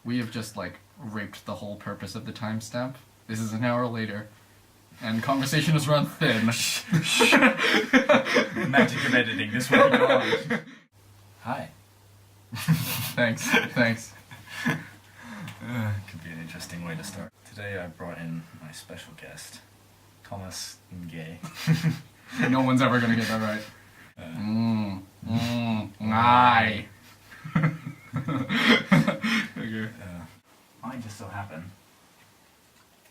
We have just, like, raped the whole purpose of the timestamp. This is an hour later, and conversation has run thin. Magic of editing, this will be gone. Hi. Thanks. Could be an interesting way to start. Today I brought in my special guest, Thomas Gay. No one's ever gonna get that right. Aye. Okay. I just so happen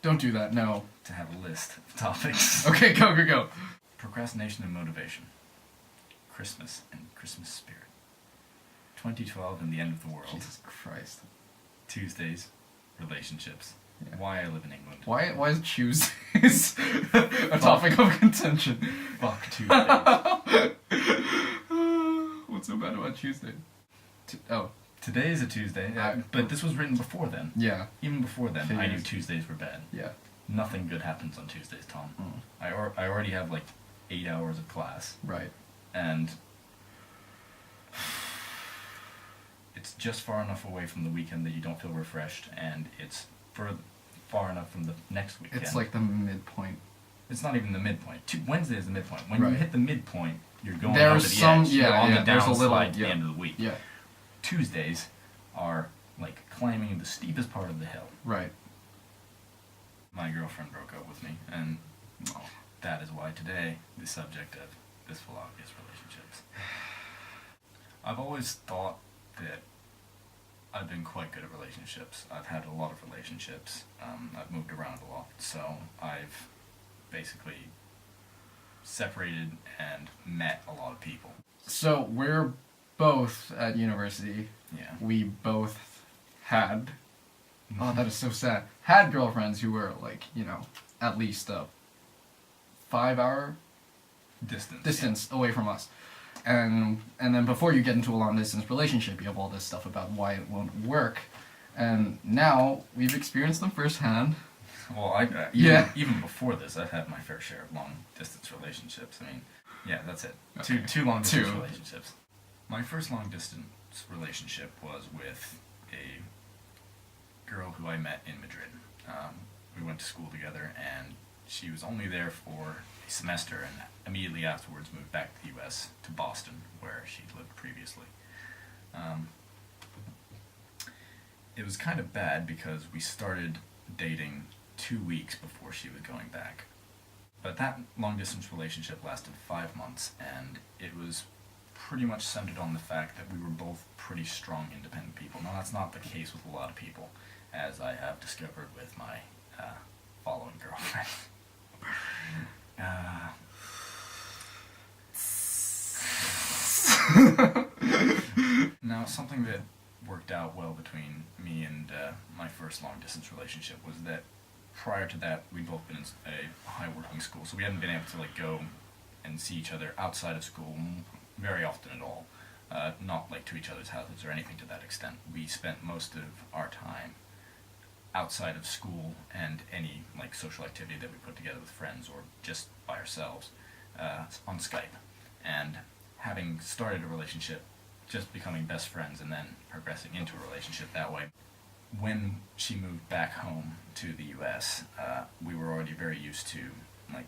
Don't do that, no. to have a list of topics. Okay, go. Procrastination and motivation. Christmas and Christmas spirit. 2012 and the end of the world. Jesus Christ. Tuesdays, relationships. Yeah. Why I live in England. Why is Tuesdays a topic of contention? Fuck Tuesdays. What's so bad about Tuesday? Today is a Tuesday, but this was written before then. Yeah. Even before then, I knew Figures. Tuesdays were bad. Yeah. Nothing good happens on Tuesdays, Tom. I already have like 8 hours of class, Right. and it's just far enough away from the weekend that you don't feel refreshed, and it's far enough from the next weekend. It's like the midpoint. It's not even the midpoint. Wednesday is the midpoint. When Right. you hit the midpoint, you're going There's over the some- edge. You're yeah, on yeah, the there's a little- downslide to the yeah. end of the week. Yeah. Tuesdays are like climbing the steepest part of the hill. Right. My girlfriend broke up with me, and that is why today the subject of this vlog is relationships. I've always thought that I've been quite good at relationships. I've had a lot of relationships. I've moved around a lot, so I've basically separated and met a lot of people. So we're both at university. Yeah. We both had. Oh, that is so sad. Had girlfriends who were like, at least a 5-hour distance away from us. And then before you get into a long distance relationship, you have all this stuff about why it won't work. And now we've experienced them firsthand. Well, Yeah. even before this, I've had my fair share of long distance relationships. I mean, yeah, that's it. Okay. Two long distance Two. relationships. My first long distance relationship was with a girl who I met in Madrid. We went to school together, and she was only there for a semester, and immediately afterwards moved back to the U.S. to Boston, where she'd lived previously. It was kind of bad because we started dating 2 weeks before she was going back. But that long-distance relationship lasted 5 months, and it was pretty much centered on the fact that we were both pretty strong, independent people. Now, that's not the case with a lot of people, as I have discovered with my following girlfriend. Now, something that worked out well between me and my first long-distance relationship was that prior to that, we'd both been in a high-working school, so we hadn't been able to go and see each other outside of school very often at all. Not to each other's houses or anything to that extent. We spent most of our time outside of school and any social activity that we put together with friends or just by ourselves on Skype. And having started a relationship, just becoming best friends and then progressing into a relationship that way. When she moved back home to the U.S., we were already very used to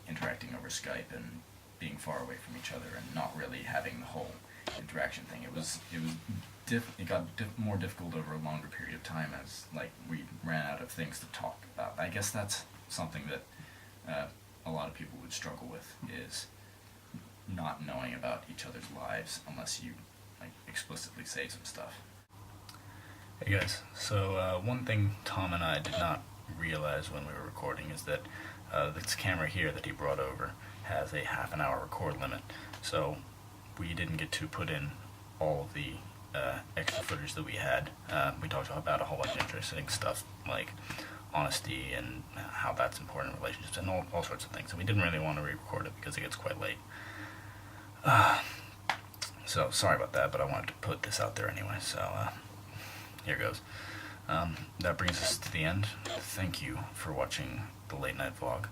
interacting over Skype and being far away from each other and not really having the whole interaction thing. It got more difficult over a longer period of time as we ran out of things to talk about. I guess that's something that a lot of people would struggle with, is not knowing about each other's lives unless you explicitly say some stuff. Hey guys, so one thing Tom and I did not realize when we were recording is that this camera here that he brought over has a half-an-hour record limit, so we didn't get to put in all of the extra footage that we had. We talked about a whole bunch of interesting stuff like honesty and how that's important in relationships and all sorts of things, so we didn't really want to re-record it because it gets quite late. So sorry about that, but I wanted to put this out there anyway, so here goes. That brings us to the end. Thank you for watching the late night vlog.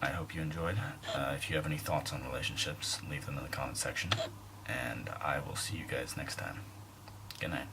I hope you enjoyed. If you have any thoughts on relationships, leave them in the comment section, and I will see you guys next time. Good night.